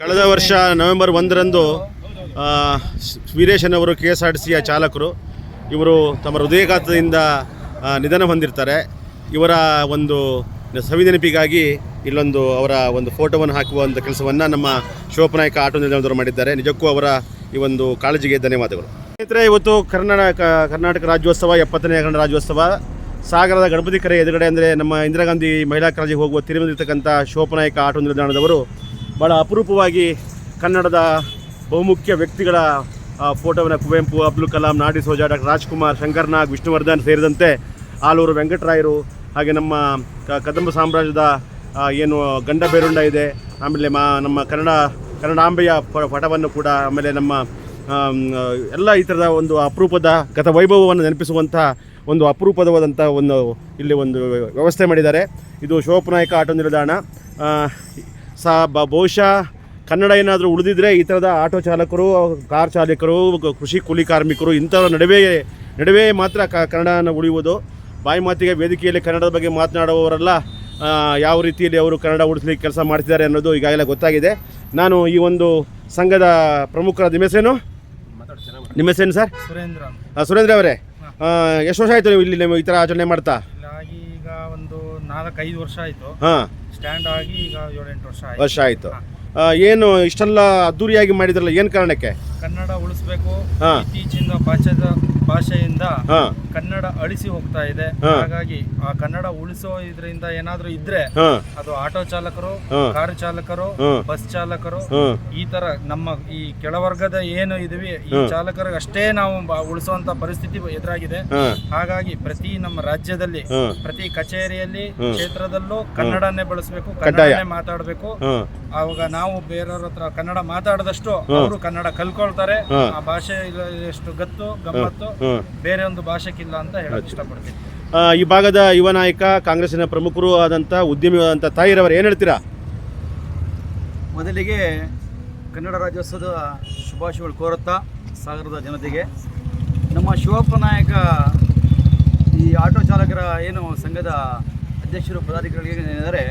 ಕಳೆದ ವರ್ಷ ನವೆಂಬರ್ 1ರಂದು ವೀರೇಶನವರು KSRTCಯ ಚಾಲಕರು ಇವರು ತಮ್ಮ ಹೃದಯಾಘಾತದಿಂದ ನಿಧನ ಹೊಂದಿರ್ತಾರೆ. ಇವರ ಒಂದು ಸವಿನೆನಪಿಗಾಗಿ ಇಲ್ಲೊಂದು ಅವರ ಒಂದು ಫೋಟೋವನ್ನು ಹಾಕುವಂಥ ಕೆಲಸವನ್ನು ನಮ್ಮ ಶಿವಪ್ಪನಾಯಕ ಆಟೋ ನಿಲ್ದಾಣದವರು ಮಾಡಿದ್ದಾರೆ. ನಿಜಕ್ಕೂ ಅವರ ಈ ಒಂದು ಕಾಳಜಿಗೆ ಧನ್ಯವಾದಗಳು. ಸ್ನೇಹಿತರೆ, ಇವತ್ತು ಕರ್ನಾಟಕ ರಾಜ್ಯೋತ್ಸವ 70ನೇ ಕನ್ನಡ ರಾಜ್ಯೋತ್ಸವ ಸಾಗರದ ಗಣಪತಿ ಕೆರೆ ಎದುರುಗಡೆ ಅಂದರೆ ನಮ್ಮ ಇಂದಿರಾ ಗಾಂಧಿ ಮಹಿಳಾ ಕಾಲೇಜಿಗೆ ಹೋಗುವ ತಿರುಮಲಿರ್ತಕ್ಕಂಥ ಶಿವಪ್ಪನಾಯಕ ಆಟೋ ನಿಲ್ದಾಣದವರು ಭಾಳ ಅಪರೂಪವಾಗಿ ಕನ್ನಡದ ಬಹುಮುಖ್ಯ ವ್ಯಕ್ತಿಗಳ ಫೋಟೋವನ್ನು ಕುವೆಂಪು, ಅಬ್ದುಲ್ ಕಲಾಂ, ನಾಡಿ ಸೋಜಾ, ಡಾಕ್ಟರ್ ರಾಜ್ಕುಮಾರ್, ಶಂಕರ್ನಾಗ್, ವಿಷ್ಣುವರ್ಧನ್ ಸೇರಿದಂತೆ ಆಲೂರು ವೆಂಕಟರಾಯರು, ಹಾಗೆ ನಮ್ಮ ಕದಂಬ ಸಾಮ್ರಾಜ್ಯದ ಏನು ಗಂಡ ಬೇರುಂಡ ಇದೆ, ಆಮೇಲೆ ನಮ್ಮ ಕನ್ನಡಾಂಬೆಯ ಪಟವನ್ನು ಕೂಡ, ಆಮೇಲೆ ನಮ್ಮ ಎಲ್ಲ ಈ ಥರದ ಒಂದು ಅಪರೂಪದ ಗತ ವೈಭವವನ್ನು ನೆನಪಿಸುವಂಥ ಒಂದು ಅಪರೂಪವಾದಂಥ ಇಲ್ಲಿ ಒಂದು ವ್ಯವಸ್ಥೆ ಮಾಡಿದ್ದಾರೆ. ಇದು ಶಿವಪ್ಪನಾಯಕ ಆಟೋ ನಿಲ್ದಾಣ. ಬಹುಶಃ ಕನ್ನಡ ಏನಾದರೂ ಉಳಿದಿದ್ರೆ ಈ ಥರದ ಆಟೋ ಚಾಲಕರು, ಕಾರ್ ಚಾಲಕರು, ಕೃಷಿ ಕೂಲಿ ಕಾರ್ಮಿಕರು ಇಂಥವ್ರ ನಡುವೆ ಮಾತ್ರ ಕನ್ನಡನ ಉಳಿಯುವುದು. ಬಾಯಿ ಮಾತಿಗೆ ವೇದಿಕೆಯಲ್ಲಿ ಕನ್ನಡದ ಬಗ್ಗೆ ಮಾತನಾಡುವವರೆಲ್ಲ ಯಾವ ರೀತಿಯಲ್ಲಿ ಅವರು ಕನ್ನಡ ಉಳಿಸ್ಲಿಕ್ಕೆ ಕೆಲಸ ಮಾಡ್ತಿದ್ದಾರೆ ಅನ್ನೋದು ಈಗಾಗಲೇ ಗೊತ್ತಾಗಿದೆ. ನಾನು ಈ ಒಂದು ಸಂಘದ ಪ್ರಮುಖರ ನಿಮ್ಮ ಹೆಸರೇನು ಸರ್? ಸುರೇಂದ್ರ ಅವರೇ, ಎಷ್ಟು ವರ್ಷ ಆಯಿತು ನೀವು ಇಲ್ಲಿ ಈ ಥರ ಆಚರಣೆ ಮಾಡ್ತಾ? ಈಗ ಒಂದು 4-5 ವರ್ಷ ಆಯಿತು. ಸ್ಟ್ಯಾಂಡ್ ಆಗಿ ಈಗ 7-8 ವರ್ಷ ಆಯಿತು. ಏನು ಇಷ್ಟೆಲ್ಲ ಅದ್ದೂರಿಯಾಗಿ ಮಾಡಿದ್ರಲ್ಲ, ಏನು ಕಾರಣಕ್ಕೆ? ಕನ್ನಡ ಉಳಿಸ್ಬೇಕು. ಇತ್ತೀಚಿನ ಭಾಷೆಯಿಂದ ಕನ್ನಡ ಅಳಿಸಿ ಹೋಗ್ತಾ ಇದೆ. ಹಾಗಾಗಿ ಆ ಕನ್ನಡ ಉಳಿಸೋ ಇದರಿಂದ ಏನಾದ್ರೂ ಇದ್ರೆ ಅದು ಆಟೋ ಚಾಲಕರು, ಕಾರು ಚಾಲಕರು, ಬಸ್ ಚಾಲಕರು, ಈ ತರ ನಮ್ಮ ಈ ಕೆಳವರ್ಗದ ಏನು ಇದೀವಿ ಈ ಚಾಲಕರಿಗೆ ಅಷ್ಟೇ ನಾವು ಉಳಿಸುವಂತ ಪರಿಸ್ಥಿತಿ ಎದುರಾಗಿದೆ. ಹಾಗಾಗಿ ಪ್ರತಿ ನಮ್ಮ ರಾಜ್ಯದಲ್ಲಿ ಪ್ರತಿ ಕಚೇರಿಯಲ್ಲಿ, ಕ್ಷೇತ್ರದಲ್ಲೂ ಕನ್ನಡನ್ನೇ ಬಳಸಬೇಕು, ಕನ್ನಡನೇ ಮಾತಾಡಬೇಕು. ಆವಾಗ ನಾವು ಬೇರೆಯವ್ರ ಹತ್ರ ಕನ್ನಡ ಮಾತಾಡದಷ್ಟು ಅವರು ಕನ್ನಡ ಕಲ್ಕೊಳ್ತಾರೆ. ಆ ಭಾಷೆ ಎಷ್ಟು ಗತ್ತು ಗಮ್ಮತ್ತು ಬೇರೆ ಒಂದು ಭಾಷೆಗಿಲ್ಲ ಅಂತ ಹೇಳಕ್ ಇಷ್ಟಪಡ್ತೀನಿ. ಈ ಭಾಗದ ಯುವ ನಾಯಕ, ಕಾಂಗ್ರೆಸ್ಸಿನ ಪ್ರಮುಖರು ಆದಂಥ ಉದ್ಯಮಿಯಾದಂಥ ತಾಯಿರವರು ಏನು ಹೇಳ್ತೀರಾ? ಮೊದಲಿಗೆ ಕನ್ನಡ ರಾಜ್ಯೋತ್ಸವದ ಶುಭಾಶಯಗಳು ಕೋರುತ್ತಾ ಸಾಗರದ ಜನತೆಗೆ, ನಮ್ಮ ಶಿವಪ್ಪ ನಾಯಕ ಈ ಆಟೋ ಚಾಲಕರ ಏನು ಸಂಘದ ಅಧ್ಯಕ್ಷರು, ಪದಾಧಿಕಾರಿಗಳಿಗೆ ಏನೆಂದರೆ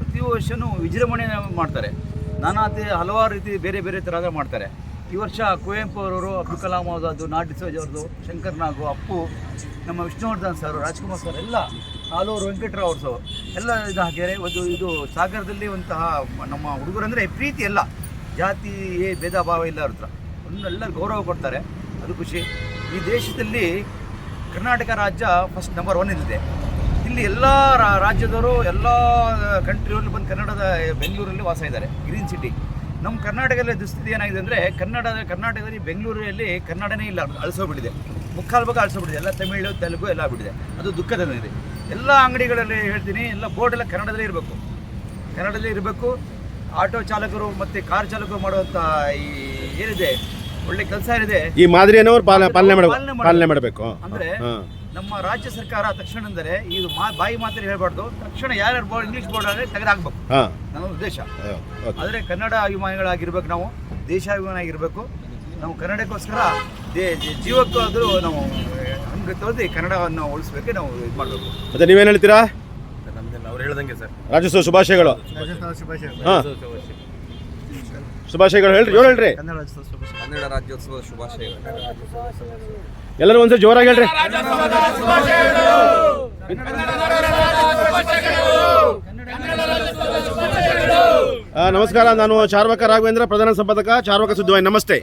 ಪ್ರತಿ ವರ್ಷವೂ ವಿಜೃಂಭಣೆ ಮಾಡ್ತಾರೆ. ಹಲವಾರು ರೀತಿ ಬೇರೆ ಬೇರೆ ಥರದ ಮಾಡ್ತಾರೆ. ಈ ವರ್ಷ ಕುವೆಂಪು ಅವರವರು, ಅಬ್ದುಲ್ ಕಲಾಂ ಅವರದ್ದು, ನಾಡಿ ಸೋಜಾ ಅವ್ರದ್ದು, ಶಂಕರ್ನಾಗು, ಅಪ್ಪು, ನಮ್ಮ ವಿಷ್ಣುವರ್ಧನ್ ಸರ್, ರಾಜ್ಕುಮಾರ್ ಸರ್, ಎಲ್ಲ ಆಲೂರು ವೆಂಕಟರಾವ್ ಅವರು ಎಲ್ಲ ಇದು ಹಾಕಿದ್ದಾರೆ. ಇದು ಸಾಗರದಲ್ಲಿ ಒಂತಹ ನಮ್ಮ ಹುಡುಗರಂದರೆ ಪ್ರೀತಿ, ಎಲ್ಲ ಜಾತಿ ಭೇದ ಭಾವ ಇಲ್ಲ ಅವ್ರ ಹತ್ರ, ಎಲ್ಲ ಗೌರವ ಕೊಡ್ತಾರೆ. ಅದು ಖುಷಿ. ಈ ದೇಶದಲ್ಲಿ ಕರ್ನಾಟಕ ರಾಜ್ಯ ಫಸ್ಟ್ ನಂಬರ್ 1 ಇದೆ. ಇಲ್ಲಿ ಎಲ್ಲ ರಾಜ್ಯದವರು, ಎಲ್ಲ ಕಂಟ್ರಿಯವರು ಬಂದು ಕನ್ನಡದ ಬೆಂಗಳೂರಲ್ಲಿ ವಾಸ ಇದ್ದಾರೆ, ಗ್ರೀನ್ ಸಿಟಿ. ನಮ್ಮ ಕರ್ನಾಟಕದಲ್ಲಿ ದುಸ್ಥಿತಿ ಏನಾಗಿದೆ ಅಂದರೆ ಕರ್ನಾಟಕದಲ್ಲಿ ಬೆಂಗಳೂರಲ್ಲಿ ಕನ್ನಡನೇ ಇಲ್ಲ, ಅಳಿಸೋಗ್ಬಿಟ್ಟಿದೆ. ಮುಕ್ಕಾಲು ಭಾಗ ಅಳಿಸೋಗ್ಬಿಟ್ಟಿದೆ. ಎಲ್ಲ ತಮಿಳು, ತೆಲುಗು ಎಲ್ಲ ಬಿಟ್ಟಿದೆ. ಅದು ದುಃಖದಲ್ಲಿದೆ. ಎಲ್ಲ ಅಂಗಡಿಗಳಲ್ಲಿ ಹೇಳ್ತೀನಿ, ಎಲ್ಲ ಬೋರ್ಡ್ ಎಲ್ಲ ಕನ್ನಡದಲ್ಲೇ ಇರಬೇಕು. ಆಟೋ ಚಾಲಕರು ಮತ್ತು ಕಾರ್ ಚಾಲಕರು ಮಾಡುವಂಥ ಈ ಏನಿದೆ ಒಳ್ಳೆ ಕೆಲಸ ಏನಿದೆ, ಈ ಮಾದರಿಯನ್ನು ಪಾಲನೆ ಮಾಡಬೇಕು. ಅಂದರೆ ನಮ್ಮ ರಾಜ್ಯ ಸರ್ಕಾರ ತಕ್ಷಣ ಅಂದರೆ ಇದು ಬಾಯಿ ಮಾತಲ್ಲಿ ಹೇಳ್ಬಾರ್ದು, ತಕ್ಷಣ ಯಾರ್ಯಾರು ಇಂಗ್ಲೀಷ್ ಬೋರ್ಡ್ ಆದರೆ ತೆಗೆದಾಕ್ಬೇಕು. ನನ್ನ ಉದ್ದೇಶ ಆದರೆ ಕನ್ನಡ ಅಭಿಮಾನಿಗಳಾಗಿರ್ಬೇಕು, ನಾವು ದೇಶಾಭಿಮಾನಿ ಆಗಿರಬೇಕು. ನಾವು ಕನ್ನಡಕ್ಕೋಸ್ಕರ ಜೀವಕ್ಕೂ ಆದರೂ ನಾವು ಹಂಗೆ ತೋರಿಸಿ ಕನ್ನಡವನ್ನು ಉಳಿಸ್ಬೇಕು, ನಾವು ಇದು ಮಾಡಬೇಕು. ಮತ್ತೆ ನೀವೇನು ಹೇಳ್ತೀರಾ? ಅವ್ರು ಹೇಳ್ದಂಗೆ ಸರ್, ರಾಜ್ಯೋತ್ಸವ ಶುಭಾಶಯಗಳು. ಶುಭಾಶಯಗಳು ಹೇಳ್ರಿ. ಕನ್ನಡ ರಾಜ್ಯೋತ್ಸವದ ಶುಭಾಶಯಗಳು. ಎಲ್ಲರೂ ಒಂದ್ಸರಿ ಜೋರಾಗಿ ಹೇಳ್ರಿ. ನಮಸ್ಕಾರ, ನಾನು ಚಾರ್ವಕ ರಾಘವೇಂದ್ರ, ಪ್ರಧಾನ ಸಂಪಾದಕ, ಚಾರ್ವಕ ಸುದ್ದಿವಾಹಿನಿ. ನಮಸ್ತೆ.